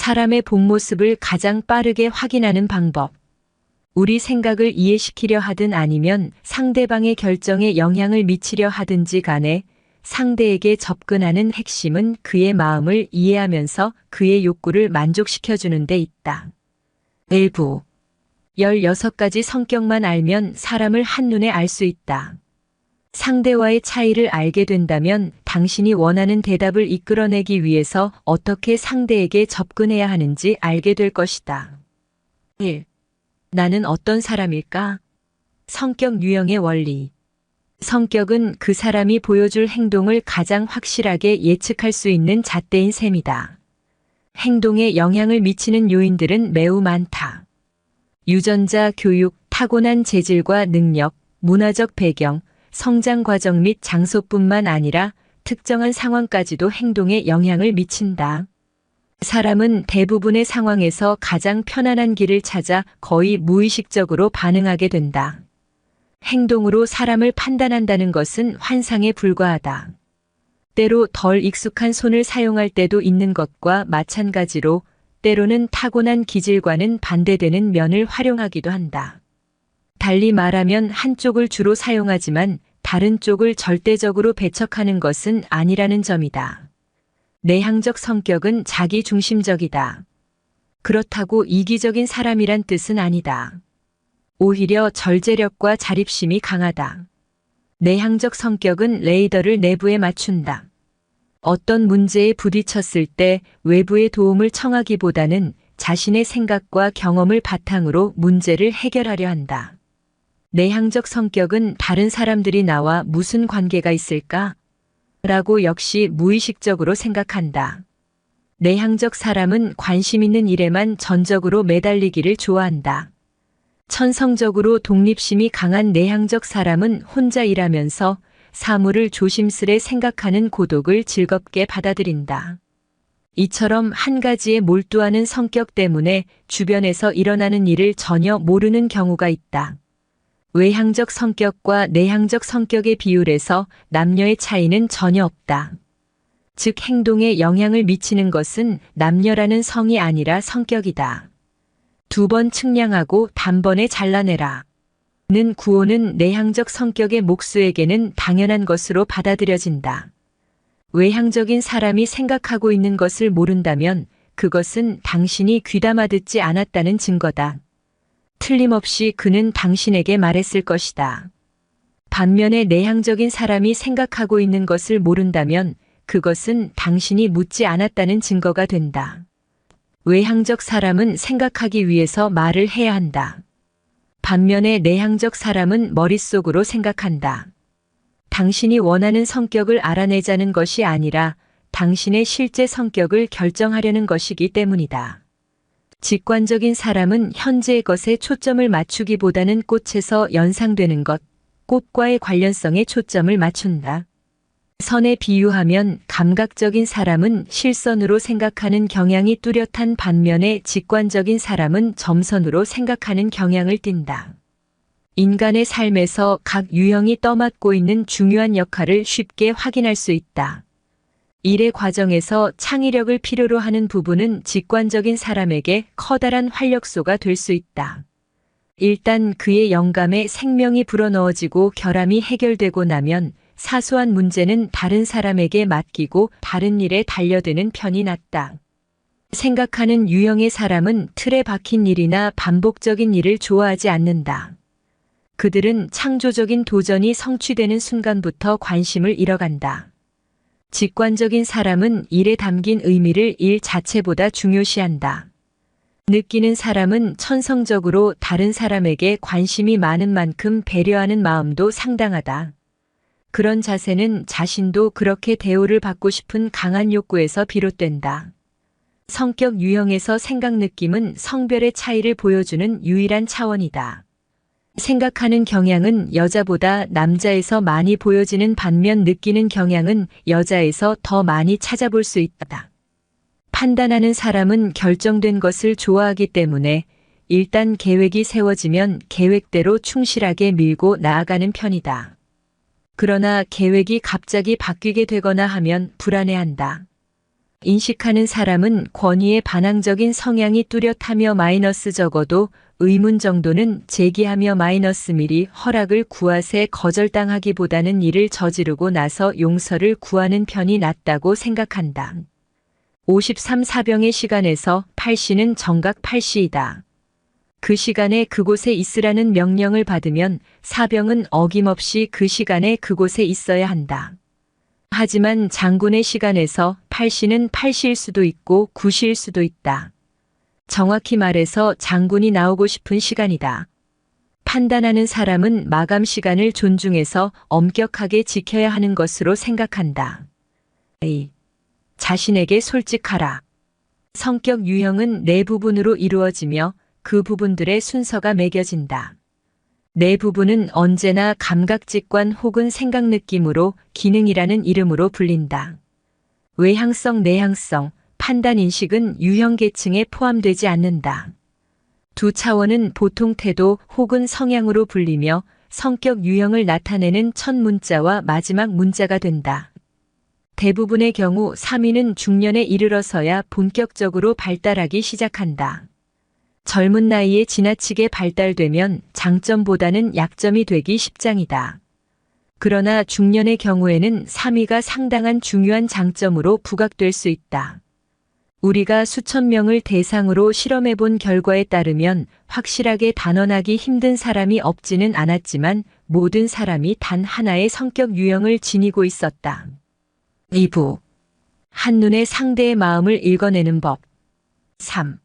사람의 본 모습을 가장 빠르게 확인하는 방법. 우리 생각을 이해시키려 하든 아니면 상대방의 결정에 영향을 미치려 하든지 간에 상대에게 접근하는 핵심은 그의 마음을 이해하면서 그의 욕구를 만족시켜주는 데 있다. 일부 16가지 성격만 알면 사람을 한눈에 알 수 있다. 상대와의 차이를 알게 된다면 당신이 원하는 대답을 이끌어내기 위해서 어떻게 상대에게 접근해야 하는지 알게 될 것이다. 1. 나는 어떤 사람일까? 성격 유형의 원리. 성격은 그 사람이 보여줄 행동을 가장 확실하게 예측할 수 있는 잣대인 셈이다. 행동에 영향을 미치는 요인들은 매우 많다. 유전자, 교육, 타고난 재질과 능력, 문화적 배경, 성장 과정 및 장소뿐만 아니라 특정한 상황까지도 행동에 영향을 미친다. 사람은 대부분의 상황에서 가장 편안한 길을 찾아 거의 무의식적으로 반응하게 된다. 행동으로 사람을 판단한다는 것은 환상에 불과하다. 때로 덜 익숙한 손을 사용할 때도 있는 것과 마찬가지로 때로는 타고난 기질과는 반대되는 면을 활용하기도 한다. 달리 말하면 한쪽을 주로 사용하지만 다른 쪽을 절대적으로 배척하는 것은 아니라는 점이다. 내향적 성격은 자기중심적이다. 그렇다고 이기적인 사람이란 뜻은 아니다. 오히려 절제력과 자립심이 강하다. 내향적 성격은 레이더를 내부에 맞춘다. 어떤 문제에 부딪혔을 때 외부의 도움을 청하기보다는 자신의 생각과 경험을 바탕으로 문제를 해결하려 한다. 내향적 성격은 다른 사람들이 나와 무슨 관계가 있을까? 라고 역시 무의식적으로 생각한다. 내향적 사람은 관심 있는 일에만 전적으로 매달리기를 좋아한다. 천성적으로 독립심이 강한 내향적 사람은 혼자 일하면서 사물을 조심스레 생각하는 고독을 즐겁게 받아들인다. 이처럼 한 가지에 몰두하는 성격 때문에 주변에서 일어나는 일을 전혀 모르는 경우가 있다. 외향적 성격과 내향적 성격의 비율에서 남녀의 차이는 전혀 없다. 즉 행동에 영향을 미치는 것은 남녀라는 성이 아니라 성격이다. 2번 측량하고 단번에 잘라내라. 는 구호는 내향적 성격의 목수에게는 당연한 것으로 받아들여진다. 외향적인 사람이 생각하고 있는 것을 모른다면 그것은 당신이 귀담아 듣지 않았다는 증거다. 틀림없이 그는 당신에게 말했을 것이다. 반면에 내향적인 사람이 생각하고 있는 것을 모른다면 그것은 당신이 묻지 않았다는 증거가 된다. 외향적 사람은 생각하기 위해서 말을 해야 한다. 반면에 내향적 사람은 머릿속으로 생각한다. 당신이 원하는 성격을 알아내자는 것이 아니라 당신의 실제 성격을 결정하려는 것이기 때문이다. 직관적인 사람은 현재의 것에 초점을 맞추기보다는 꽃에서 연상되는 것, 꽃과의 관련성에 초점을 맞춘다. 선에 비유하면 감각적인 사람은 실선으로 생각하는 경향이 뚜렷한 반면에 직관적인 사람은 점선으로 생각하는 경향을 띈다. 인간의 삶에서 각 유형이 떠맡고 있는 중요한 역할을 쉽게 확인할 수 있다. 일의 과정에서 창의력을 필요로 하는 부분은 직관적인 사람에게 커다란 활력소가 될 수 있다. 일단 그의 영감에 생명이 불어넣어지고 결함이 해결되고 나면 사소한 문제는 다른 사람에게 맡기고 다른 일에 달려드는 편이 낫다. 생각하는 유형의 사람은 틀에 박힌 일이나 반복적인 일을 좋아하지 않는다. 그들은 창조적인 도전이 성취되는 순간부터 관심을 잃어간다. 직관적인 사람은 일에 담긴 의미를 일 자체보다 중요시한다. 느끼는 사람은 천성적으로 다른 사람에게 관심이 많은 만큼 배려하는 마음도 상당하다. 그런 자세는 자신도 그렇게 대우를 받고 싶은 강한 욕구에서 비롯된다. 성격 유형에서 생각 느낌은 성별의 차이를 보여주는 유일한 차원이다. 생각하는 경향은 여자보다 남자에서 많이 보여지는 반면 느끼는 경향은 여자에서 더 많이 찾아볼 수 있다. 판단하는 사람은 결정된 것을 좋아하기 때문에 일단 계획이 세워지면 계획대로 충실하게 밀고 나아가는 편이다. 그러나 계획이 갑자기 바뀌게 되거나 하면 불안해한다. 인식하는 사람은 권위에 반항적인 성향이 뚜렷하며 마이너스 적어도 의문 정도는 제기하며 마이너스 미리 허락을 구하세 거절당하기보다는 이를 저지르고 나서 용서를 구하는 편이 낫다고 생각한다. 53사병의 시간에서 8시는 정각 8시이다. 그 시간에 그곳에 있으라는 명령을 받으면 사병은 어김없이 그 시간에 그곳에 있어야 한다. 하지만 장군의 시간에서 8시는 8시일 수도 있고 9시일 수도 있다. 정확히 말해서 장군이 나오고 싶은 시간이다. 판단하는 사람은 마감 시간을 존중해서 엄격하게 지켜야 하는 것으로 생각한다. A. 자신에게 솔직하라. 성격 유형은 네 부분으로 이루어지며 그 부분들의 순서가 매겨진다. 네 부분은 언제나 감각직관 혹은 생각느낌으로 기능이라는 이름으로 불린다. 외향성, 내향성, 판단인식은 유형계층에 포함되지 않는다. 두 차원은 보통 태도 혹은 성향으로 불리며 성격 유형을 나타내는 첫 문자와 마지막 문자가 된다. 대부분의 경우 3위는 중년에 이르러서야 본격적으로 발달하기 시작한다. 젊은 나이에 지나치게 발달되면 장점보다는 약점이 되기 십장이다. 그러나 중년의 경우에는 3위가 상당한 중요한 장점으로 부각될 수 있다. 우리가 수천 명을 대상으로 실험해 본 결과에 따르면 확실하게 단언하기 힘든 사람이 없지는 않았지만 모든 사람이 단 하나의 성격 유형을 지니고 있었다. 2부. 한눈에 상대의 마음을 읽어내는 법. 3.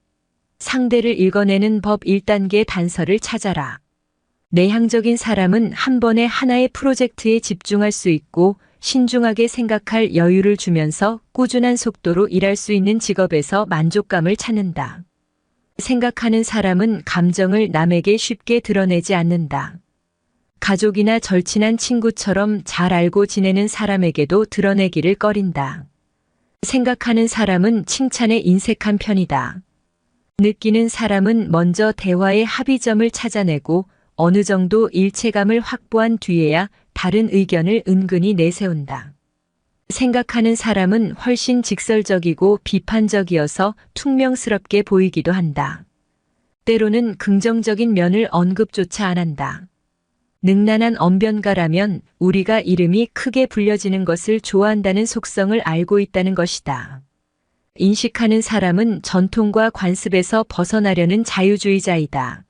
상대를 읽어내는 법 1단계 단서를 찾아라. 내향적인 사람은 한 번에 하나의 프로젝트에 집중할 수 있고 신중하게 생각할 여유를 주면서 꾸준한 속도로 일할 수 있는 직업에서 만족감을 찾는다. 생각하는 사람은 감정을 남에게 쉽게 드러내지 않는다. 가족이나 절친한 친구처럼 잘 알고 지내는 사람에게도 드러내기를 꺼린다. 생각하는 사람은 칭찬에 인색한 편이다. 느끼는 사람은 먼저 대화의 합의점을 찾아내고 어느 정도 일체감을 확보한 뒤에야 다른 의견을 은근히 내세운다. 생각하는 사람은 훨씬 직설적이고 비판적이어서 퉁명스럽게 보이기도 한다. 때로는 긍정적인 면을 언급조차 안 한다. 능란한 언변가라면 우리가 이름이 크게 불려지는 것을 좋아한다는 속성을 알고 있다는 것이다. 인식하는 사람은 전통과 관습에서 벗어나려는 자유주의자이다.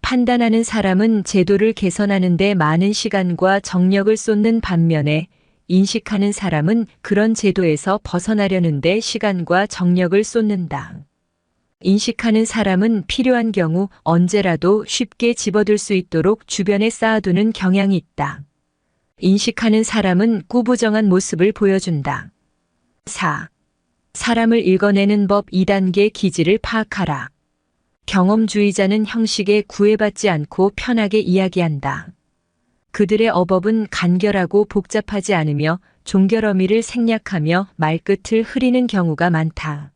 판단하는 사람은 제도를 개선하는 데 많은 시간과 정력을 쏟는 반면에 인식하는 사람은 그런 제도에서 벗어나려는 데 시간과 정력을 쏟는다. 인식하는 사람은 필요한 경우 언제라도 쉽게 집어들 수 있도록 주변에 쌓아두는 경향이 있다. 인식하는 사람은 꾸부정한 모습을 보여준다. 4. 사람을 읽어내는 법 2단계 기질을 파악하라. 경험주의자는 형식에 구애받지 않고 편하게 이야기한다. 그들의 어법은 간결하고 복잡하지 않으며 종결어미를 생략하며 말끝을 흐리는 경우가 많다.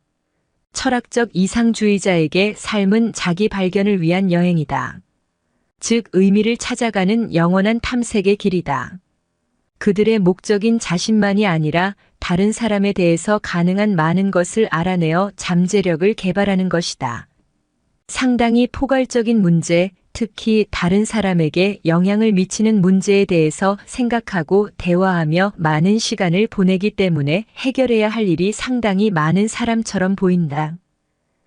철학적 이상주의자에게 삶은 자기 발견을 위한 여행이다. 즉 의미를 찾아가는 영원한 탐색의 길이다. 그들의 목적인 자신만이 아니라 다른 사람에 대해서 가능한 많은 것을 알아내어 잠재력을 개발하는 것이다. 상당히 포괄적인 문제, 특히 다른 사람에게 영향을 미치는 문제에 대해서 생각하고 대화하며 많은 시간을 보내기 때문에 해결해야 할 일이 상당히 많은 사람처럼 보인다.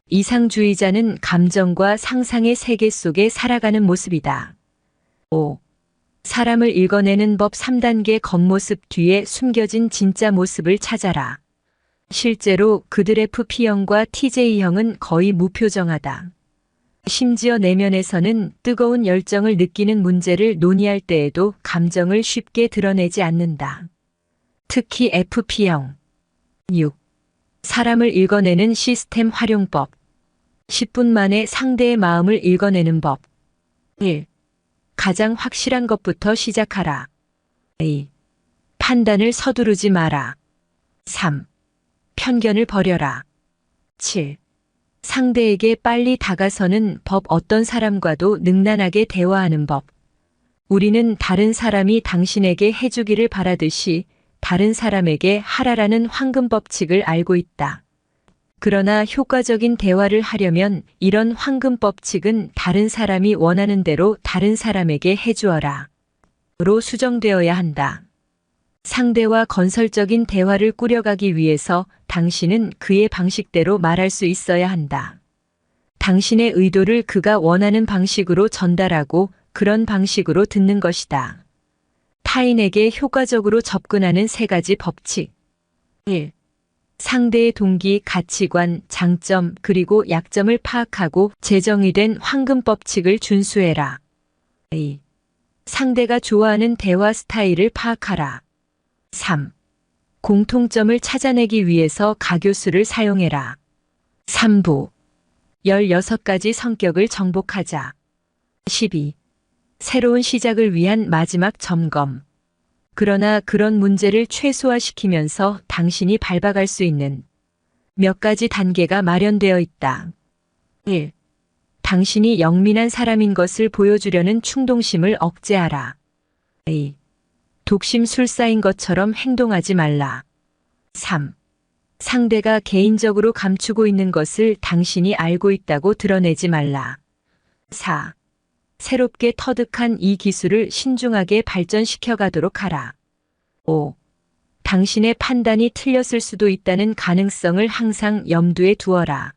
이상주의자는 감정과 상상의 세계 속에 살아가는 모습이다. 5. 사람을 읽어내는 법 3단계 겉모습 뒤에 숨겨진 진짜 모습을 찾아라. 실제로 그들 FP형과 TJ형은 거의 무표정하다. 심지어 내면에서는 뜨거운 열정을 느끼는 문제를 논의할 때에도 감정을 쉽게 드러내지 않는다. 특히 FP형. 6. 사람을 읽어내는 시스템 활용법. 10분 만에 상대의 마음을 읽어내는 법. 1. 가장 확실한 것부터 시작하라. 2. 판단을 서두르지 마라. 3. 편견을 버려라. 7. 상대에게 빨리 다가서는 법. 어떤 사람과도 능란하게 대화하는 법. 우리는 다른 사람이 당신에게 해주기를 바라듯이 다른 사람에게 하라라는 황금 법칙을 알고 있다. 그러나 효과적인 대화를 하려면 이런 황금 법칙은 다른 사람이 원하는 대로 다른 사람에게 해주어라. 로 수정되어야 한다. 상대와 건설적인 대화를 꾸려가기 위해서 당신은 그의 방식대로 말할 수 있어야 한다. 당신의 의도를 그가 원하는 방식으로 전달하고 그런 방식으로 듣는 것이다. 타인에게 효과적으로 접근하는 3가지 법칙. 1. 상대의 동기, 가치관, 장점, 그리고 약점을 파악하고 재정의된 황금 법칙을 준수해라. 2. 상대가 좋아하는 대화 스타일을 파악하라. 3. 공통점을 찾아내기 위해서 가교수를 사용해라. 3부. 16가지 성격을 정복하자. 12. 새로운 시작을 위한 마지막 점검. 그러나 그런 문제를 최소화시키면서 당신이 밟아갈 수 있는 몇 가지 단계가 마련되어 있다. 1. 당신이 영민한 사람인 것을 보여주려는 충동심을 억제하라. 2. 독심술사인 것처럼 행동하지 말라. 3. 상대가 개인적으로 감추고 있는 것을 당신이 알고 있다고 드러내지 말라. 4. 새롭게 터득한 이 기술을 신중하게 발전시켜 가도록 하라. 5. 당신의 판단이 틀렸을 수도 있다는 가능성을 항상 염두에 두어라.